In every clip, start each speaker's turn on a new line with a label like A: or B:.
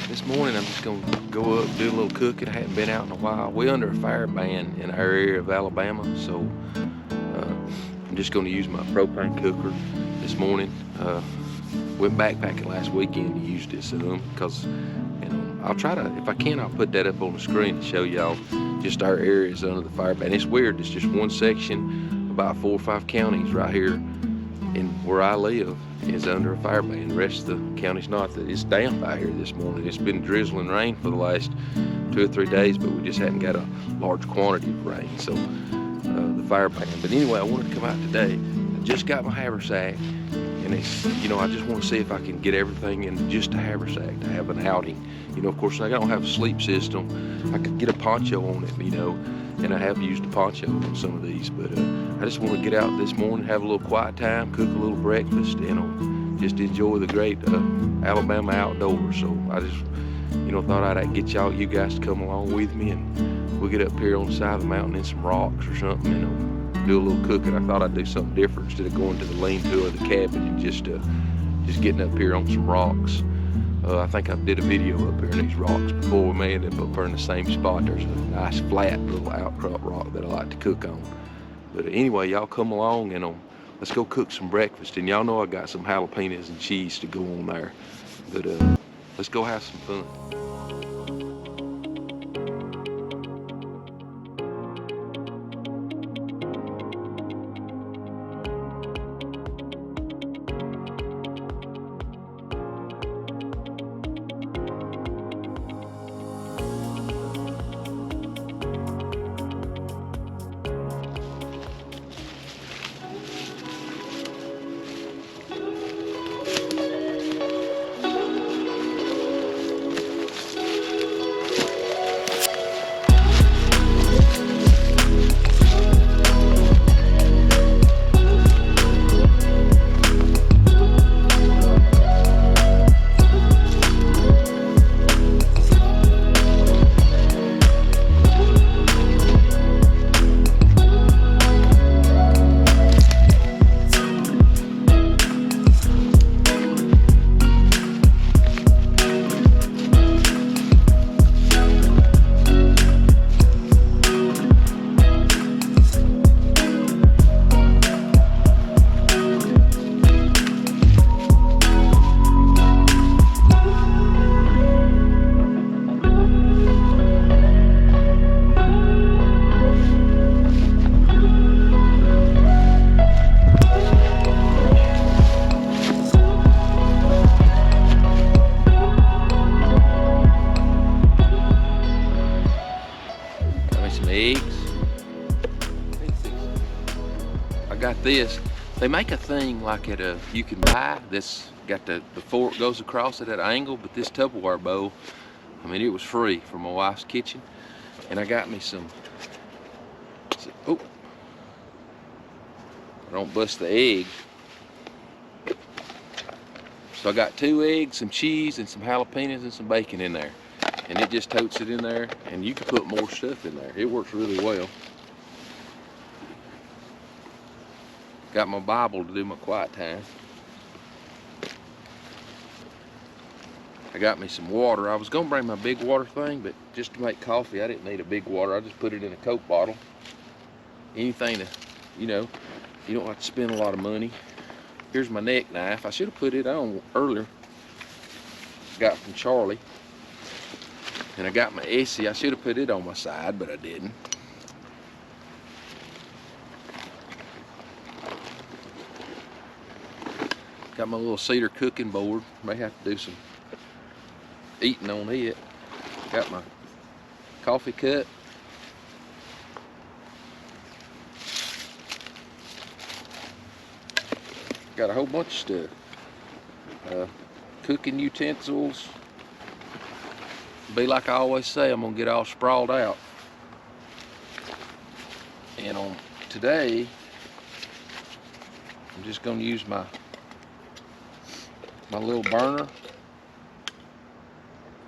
A: This morning I'm just gonna go up, do a little cooking. I hadn't been out in a while. We're under a fire ban in our area of Alabama, so I'm just gonna use my propane cooker this morning. Went backpacking last weekend, used it some because, you know, I'll try to, if I can, I'll put that up on the screen to show y'all just our areas under the fire ban. It's weird, it's just one section, about 4 or 5 counties right here in where I live is under a fire ban. The rest of the county's not. It's damp out here this morning. It's been drizzling rain for the last 2 or 3 days, but we just hadn't got a large quantity of rain, so the fire ban. But anyway, I wanted to come out today. I just got my haversack, and it's, you know, I just want to see if I can get everything in just a haversack to have an outing. You know, of course, I don't have a sleep system. I could get a poncho on it, you know, and I have used a poncho on some of these, but I just want to get out this morning, have a little quiet time, cook a little breakfast, and just enjoy the great Alabama outdoors. So I just, you know, thought I'd get you guys to come along with me, and we'll get up here on the side of the mountain in some rocks or something, you know, do a little cooking. I thought I'd do something different instead of going to the lean-to of the cabin and just getting up here on some rocks. I think I did a video up here in these rocks before. We may end up here in the same spot. There's a nice flat little outcrop rock that I like to cook on. But anyway, y'all come along and let's go cook some breakfast. And y'all know I got some jalapenos and cheese to go on there. But let's go have some fun. This, they make a thing like you can buy this, got the fork goes across at that angle, but this Tupperware bowl, I mean, it was free from my wife's kitchen. And I got me some, oh, I don't bust the egg. So I got 2 eggs, some cheese, and some jalapenos and some bacon in there. And it just totes it in there, and you can put more stuff in there. It works really well. Got my Bible to do my quiet time. I got me some water. I was gonna bring my big water thing, but just to make coffee, I didn't need a big water. I just put it in a Coke bottle. Anything to, you know, you don't have to spend a lot of money. Here's my neck knife. I should have put it on earlier. Got from Charlie. And I got my Essie. I should have put it on my side, but I didn't. Got my little cedar cooking board. May have to do some eating on it. Got my coffee cup. Got a whole bunch of stuff. Cooking utensils. Be like I always say, I'm gonna get all sprawled out. And on today, I'm just gonna use my little burner.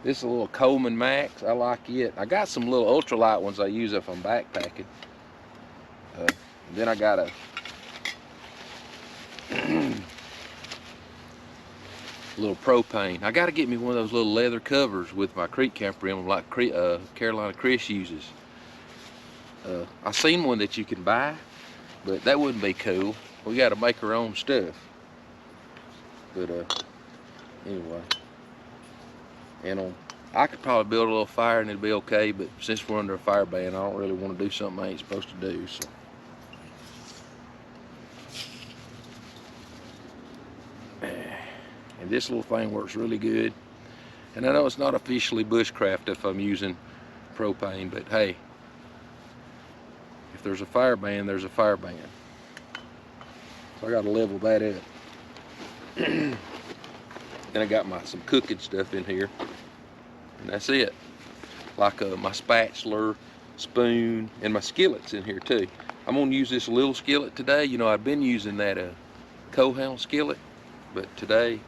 A: This is a little Coleman Max. I like it. I got some little ultralight ones I use if I'm backpacking. Then I got a little propane. I got to get me one of those little leather covers with my creek camper in them, like Carolina Chris uses. I seen one that you can buy, but that wouldn't be cool. We got to make our own stuff. But anyway, and I could probably build a little fire and it'd be okay, but since we're under a fire ban, I don't really want to do something I ain't supposed to do. So. And this little thing works really good. And I know it's not officially bushcraft if I'm using propane, but hey, if there's a fire ban, there's a fire ban. So I got to level that up. Then I got some cooking stuff in here, and that's it. Like my spatula, spoon, and my skillets in here too. I'm gonna use this little skillet today. You know, I've been using that cohound skillet, but today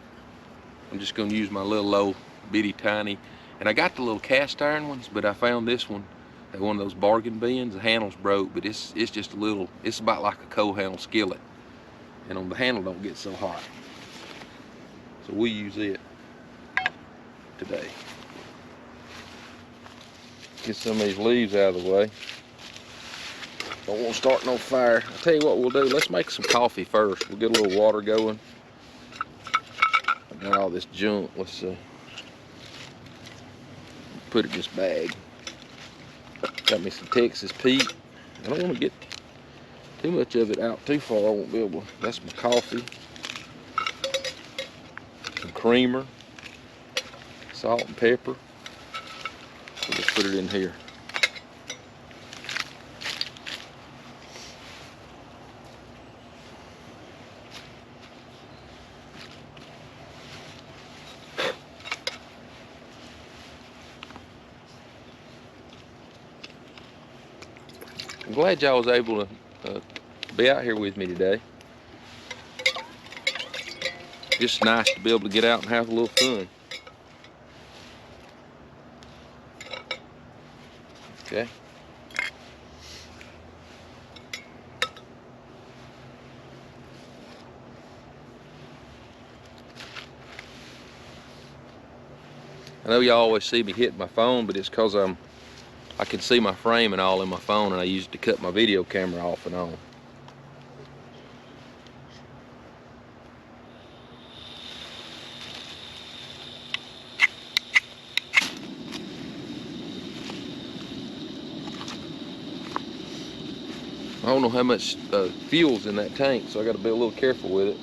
A: I'm just gonna use my little low bitty tiny. And I got the little cast iron ones, but I found this one at one of those bargain bins. The handle's broke, but it's just a little. It's about like a cohound skillet, and on the handle don't get so hot. So we use it today. Get some of these leaves out of the way. Don't want to start no fire. I'll tell you what we'll do. Let's make some coffee first. We'll get a little water going. I got all this junk. Let's put it in this bag. Got me some Texas Pete. I don't want to get too much of it out too far. I won't be able to. That's my coffee. Some creamer. Salt and pepper. So let's put it in here. I'm glad y'all was able to be out here with me today. Just nice to be able to get out and have a little fun. Okay. I know y'all always see me hit my phone, but it's because I can see my frame and all in my phone, and I use it to cut my video camera off and on. I don't know how much fuel's in that tank, so I got to be a little careful with it.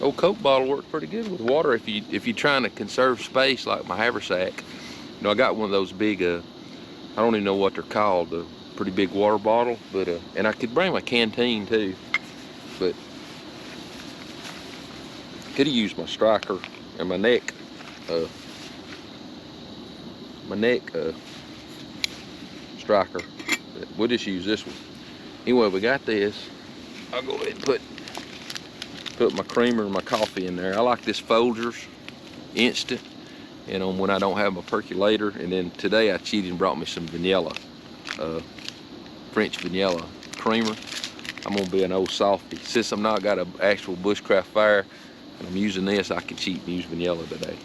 A: Old Coke bottle works pretty good with water if you're trying to conserve space, like my haversack. You know, I got one of those big I don't even know what they're called, a pretty big water bottle, but and I could bring my canteen too, but could have used my striker and my neck striker. We'll just use this one. Anyway, we got this. I'll go ahead and put my creamer and my coffee in there. I like this Folgers instant, you know, when I don't have my percolator. And then today I cheated and brought me some vanilla, French vanilla creamer. I'm gonna be an old softy. Since I'm not got an actual bushcraft fire and I'm using this, I can cheat and use vanilla today.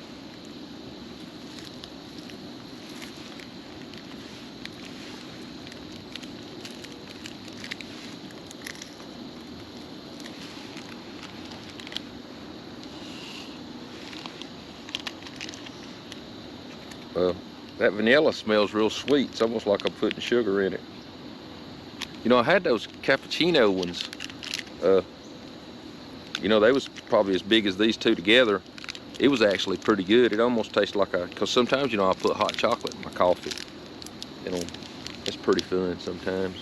A: That vanilla smells real sweet. It's almost like I'm putting sugar in it. You know, I had those cappuccino ones. You know, they was probably as big as these two together. It was actually pretty good. It almost tastes like because sometimes, you know, I put hot chocolate in my coffee. You know, it's pretty fun sometimes.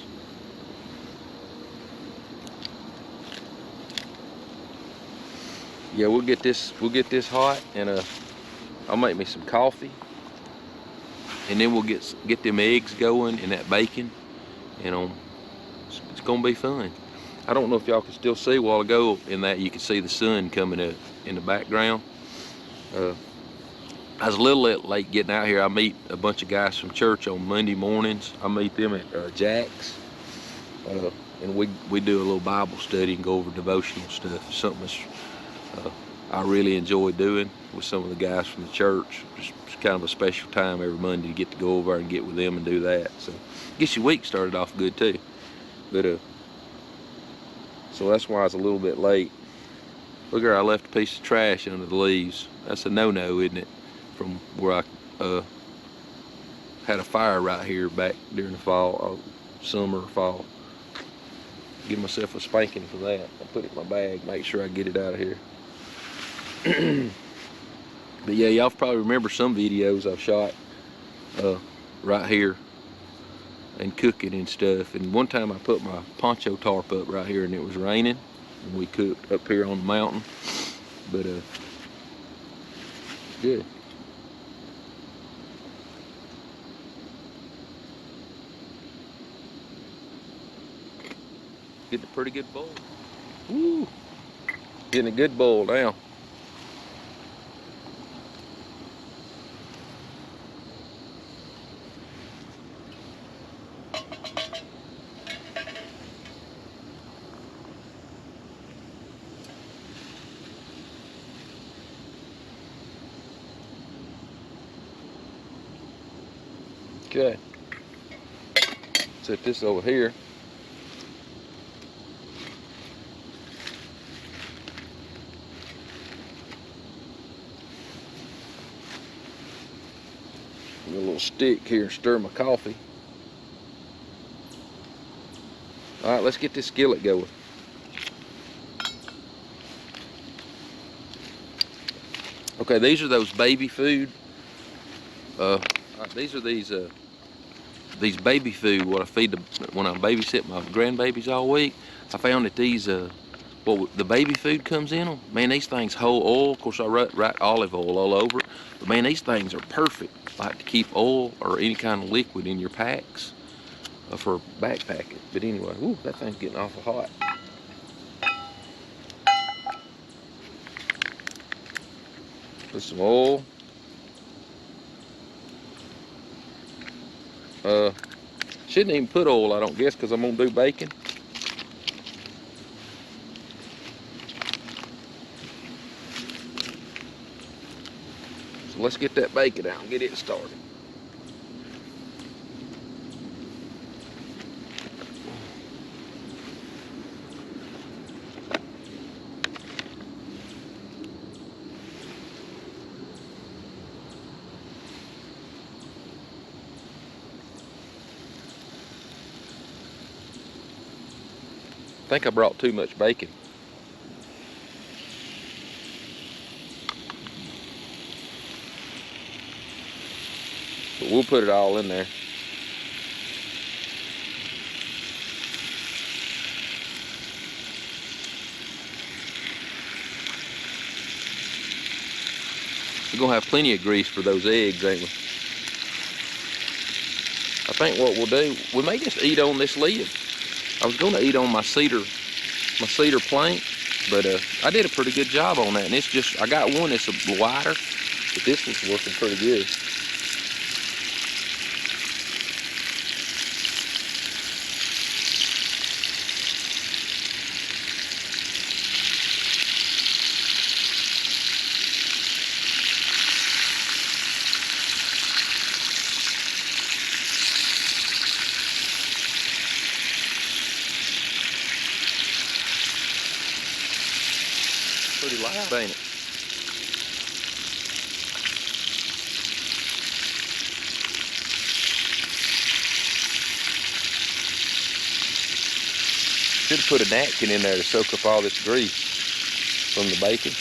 A: Yeah, we'll get this hot, and I'll make me some coffee. And then we'll get them eggs going and that bacon. You know, it's gonna be fun. I don't know if y'all can still see. A while ago in that you can see the sun coming up in the background. I was a little late getting out here. I meet a bunch of guys from church on Monday mornings. I meet them at Jack's, and we do a little Bible study and go over devotional stuff. Something that's, I really enjoy doing with some of the guys from the church. Just kind of a special time every Monday to get to go over and get with them and do that. So I guess your week started off good too. But so that's why I was a little bit late. Look here, I left a piece of trash under the leaves. That's a no-no, isn't it? From where I had a fire right here back during the fall, summer or fall. Give myself a spanking for that. I put it in my bag, make sure I get it out of here. But yeah, y'all probably remember some videos I've shot right here and cooking and stuff. And one time I put my poncho tarp up right here and it was raining, and we cooked up here on the mountain. But good. Getting a pretty good boil. Woo! Getting a good boil now. Okay. Set this over here. A little stick here and stir my coffee. All right, let's get this skillet going. Okay, these are those baby food. These are these baby food what I feed when I babysit my grandbabies all week. I found that these the baby food comes in them. Man, these things hold oil. Of course, I write olive oil all over it. But man, these things are perfect. Like to keep oil or any kind of liquid in your packs for backpacking. But anyway, whoo, that thing's getting awful hot. Put some oil. Shouldn't even put oil, I don't guess, because I'm gonna do bacon. So let's get that bacon out and get it started. I think I brought too much bacon. But we'll put it all in there. We're gonna have plenty of grease for those eggs, ain't we? I think what we'll do, we may just eat on this lid. I was gonna eat on my cedar plank, but I did a pretty good job on that. And it's just, I got one that's a wider, but this one's working pretty good. Pretty loud, ain't it? Should have put a napkin in there to soak up all this grease from the bacon.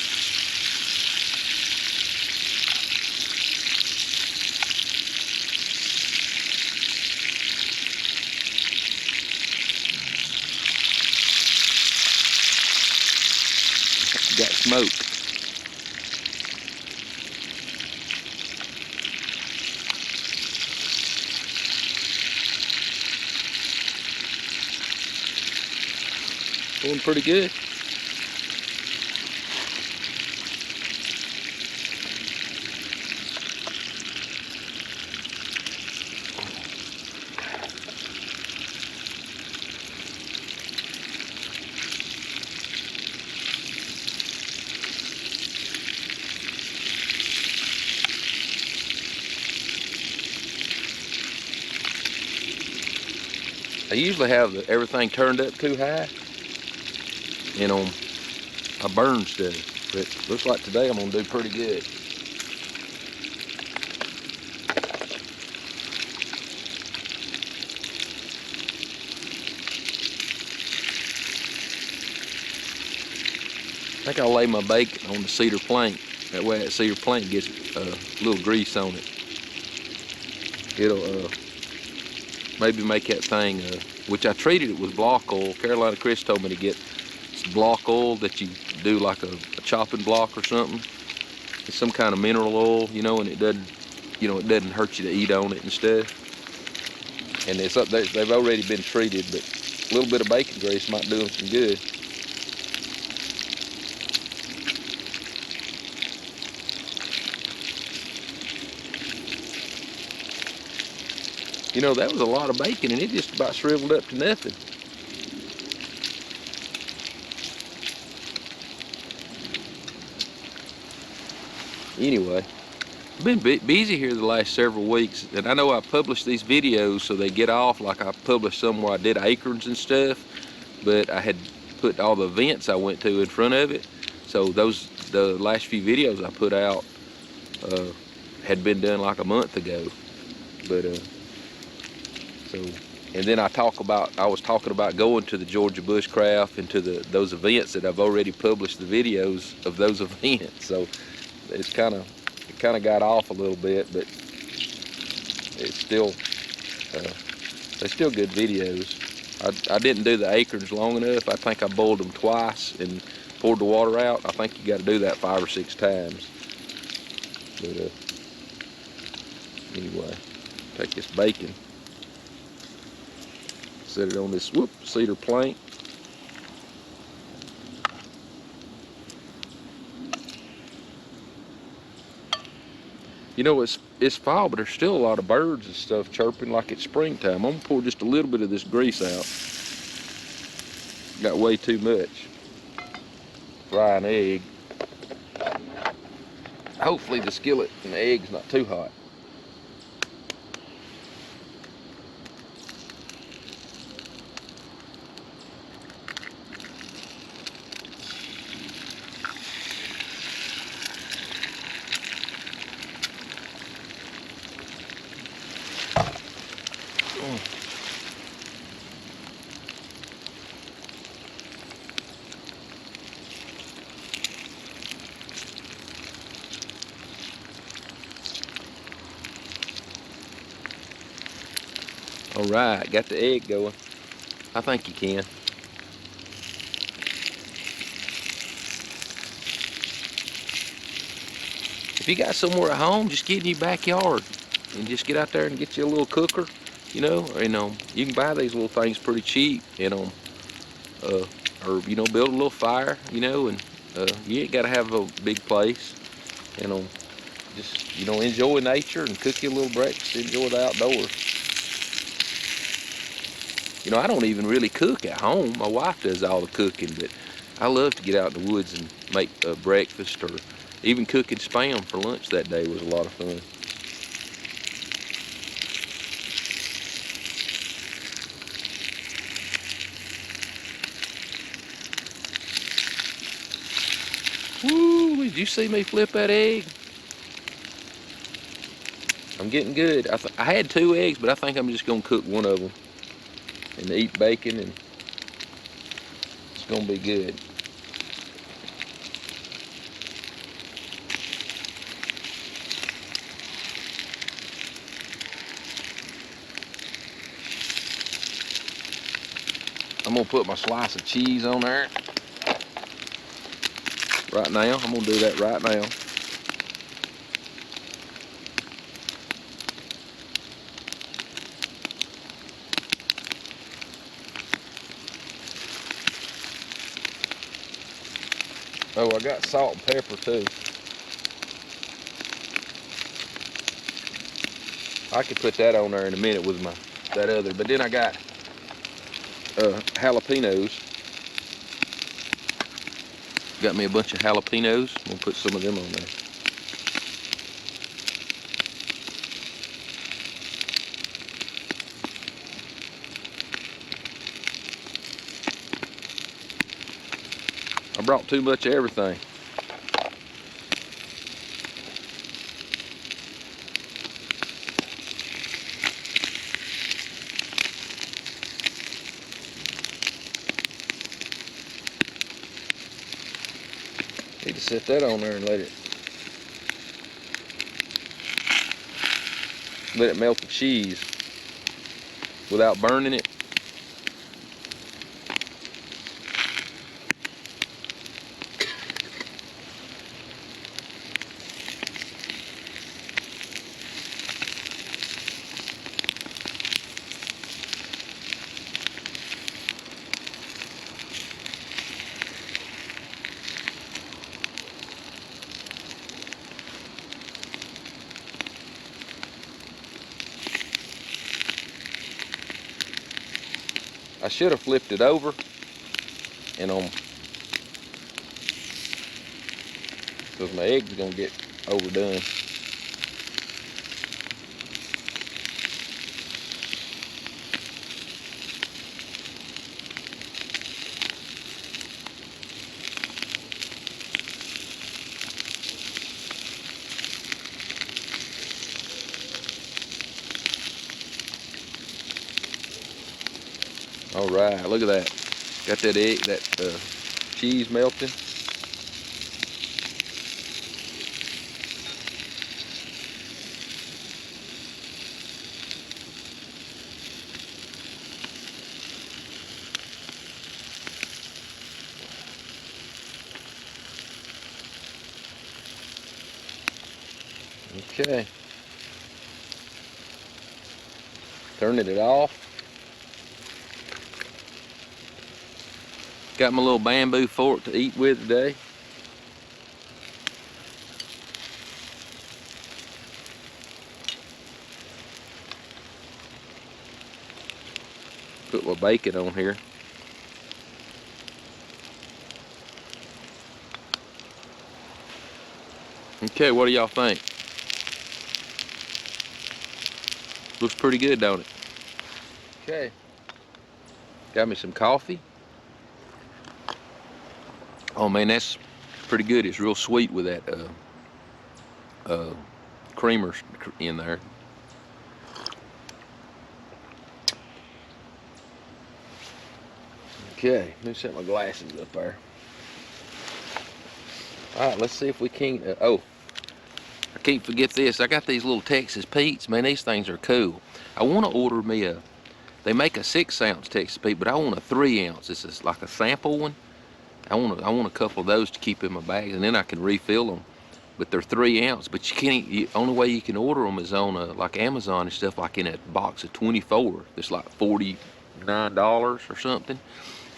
A: Got smoke. Going pretty good. I usually have everything turned up too high, and I burn stuff, but looks like today I'm gonna do pretty good. I think I'll lay my bacon on the cedar plank. That way that cedar plank gets a little grease on it. It'll maybe make that thing, which I treated it with block oil. Carolina Chris told me to get block oil that you do like a chopping block or something. It's some kind of mineral oil, you know, and it doesn't, you know, it doesn't hurt you to eat on it and stuff. And it's up there, they've already been treated, but a little bit of bacon grease might do them some good. You know, that was a lot of bacon, and it just about shriveled up to nothing. Anyway, I've been busy here the last several weeks, and I know I published these videos so they get off, like I published some where I did acorns and stuff, but I had put all the events I went to in front of it. So the last few videos I put out had been done like a month ago. But so, and then I was talking about going to the Georgia Bushcraft and to those events that I've already published the videos of those events. So it kind of got off a little bit, but it's still they're still good videos. I didn't do the acorns long enough. I think I boiled them twice and poured the water out. I think you got to do that 5 or 6 times. But anyway, take this bacon, set it on this cedar plank. You know, it's fall, but there's still a lot of birds and stuff chirping like it's springtime. I'm gonna pour just a little bit of this grease out. Got way too much. Fry an egg. Hopefully the skillet and the egg's not too hot. All right, got the egg going. I think you can. If you got somewhere at home, just get in your backyard and just get out there and get you a little cooker, you know, you can buy these little things pretty cheap, or, you know, build a little fire, you know, and you ain't gotta have a big place, just, you know, enjoy nature and cook you a little breakfast, enjoy the outdoors. You know, I don't even really cook at home. My wife does all the cooking, but I love to get out in the woods and make breakfast, or even cooking Spam for lunch that day was a lot of fun. Woo, did you see me flip that egg? I'm getting good. I had 2 eggs, but I think I'm just gonna cook one of them and eat bacon, and it's gonna be good. I'm gonna put my slice of cheese on there right now. I'm gonna do that right now. Oh, I got salt and pepper too. I could put that on there in a minute with that other, but then I got jalapenos. Got me a bunch of jalapenos. I'm gonna put some of them on there. I brought too much of everything. Need to set that on there and let it melt the cheese without burning it. I should have flipped it over and because my eggs are gonna get overdone. All right, look at that. Got that egg, that cheese melting. Okay. Turning it off. Got my little bamboo fork to eat with today. Put my bacon on here. Okay, what do y'all think? Looks pretty good, don't it? Okay. Got me some coffee. Oh man, that's pretty good. It's real sweet with that creamer in there. Okay, let me set my glasses up there. All right, let's see if we can. Oh, I can't forget this. I got these little Texas Pete's. Man, these things are cool. I want to order me they make a 6-ounce Texas Pete, but I want a 3-ounce. This is like a sample one. I want a couple of those to keep in my bag, and then I can refill them. But they're 3-ounce. But you can't. Only way you can order them is on like Amazon and stuff, like in a box of 24. It's like $49 or something.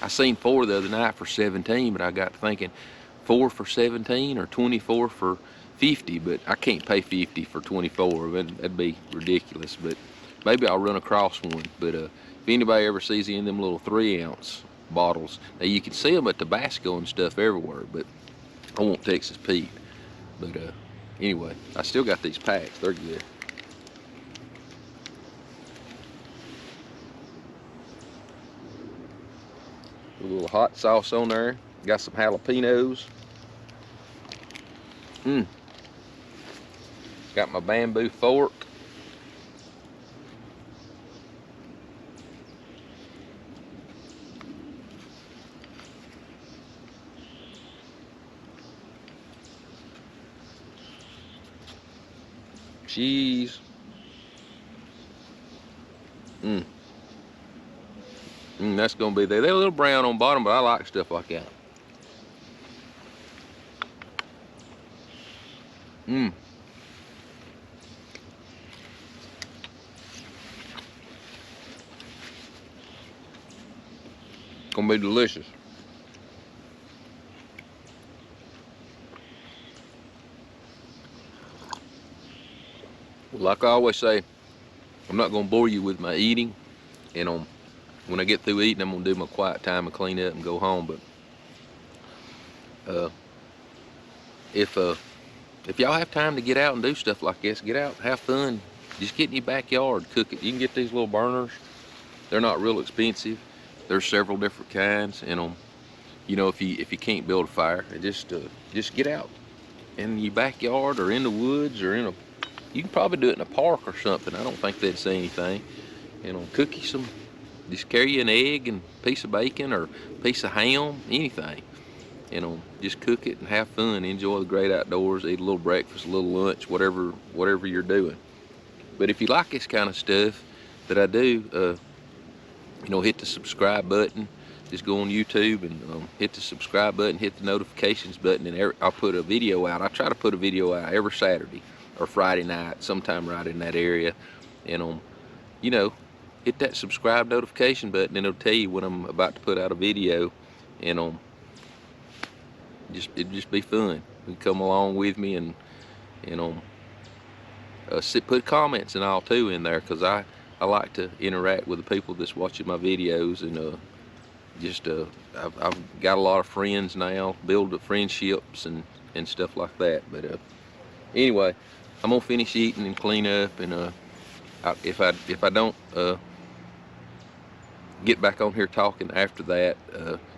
A: I seen 4 the other night for 17, but I got thinking 4 for 17 or 24 for 50. But I can't pay 50 for 24. That'd be ridiculous. But maybe I'll run across one. But if anybody ever sees any of them little 3-ounce bottles, now you can see them at Tabasco and stuff everywhere, but I want Texas Pete. But anyway, I still got these packs. They're good. A little hot sauce on there. Got some jalapenos. Got my bamboo fork. Cheese. That's gonna be there. They're a little brown on bottom, but I like stuff like that. Gonna be delicious. like I always say, I'm not gonna bore you with my eating, and when I get through eating, I'm gonna do my quiet time and clean up and go home. But if y'all have time to get out and do stuff like this, get out, have fun. Just get in your backyard, cook it. You can get these little burners. They're not real expensive. There's several different kinds, and you know, if you can't build a fire, just get out in your backyard or in the woods or you can probably do it in a park or something. I don't think they'd say anything. You know, cook you some, just carry you an egg and a piece of bacon or a piece of ham, anything. You know, just cook it and have fun. Enjoy the great outdoors. Eat a little breakfast, a little lunch, whatever you're doing. But if you like this kind of stuff that I do, you know, hit the subscribe button. Just go on YouTube and hit the subscribe button, hit the notifications button, and I'll put a video out. I try to put a video out every Saturday or Friday night, sometime right in that area. And you know, hit that subscribe notification button, and it'll tell you when I'm about to put out a video. And it'll just be fun. You can come along with me and put comments and all too in there, because I like to interact with the people that's watching my videos, and I've got a lot of friends now, build friendships and stuff like that. But anyway, I'm gonna finish eating and clean up, and if I don't get back on here talking after that,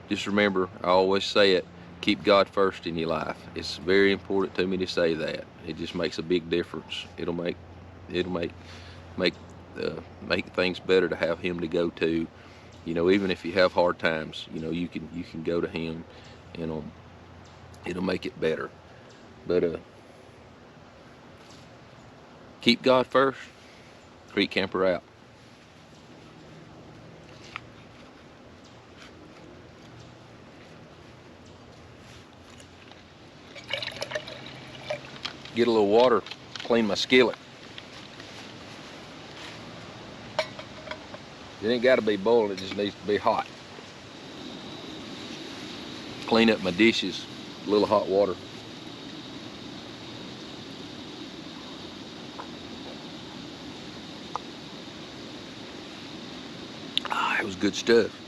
A: just remember, I always say it, keep God first in your life. It's very important to me to say that. It just makes a big difference. It'll make things better to have Him to go to. You know, even if you have hard times, you know, you can go to Him, and it'll make it better. But keep God first. Creek Camper out. Get a little water, clean my skillet. It ain't got to be boiling, it just needs to be hot. Clean up my dishes, a little hot water. It was good stuff.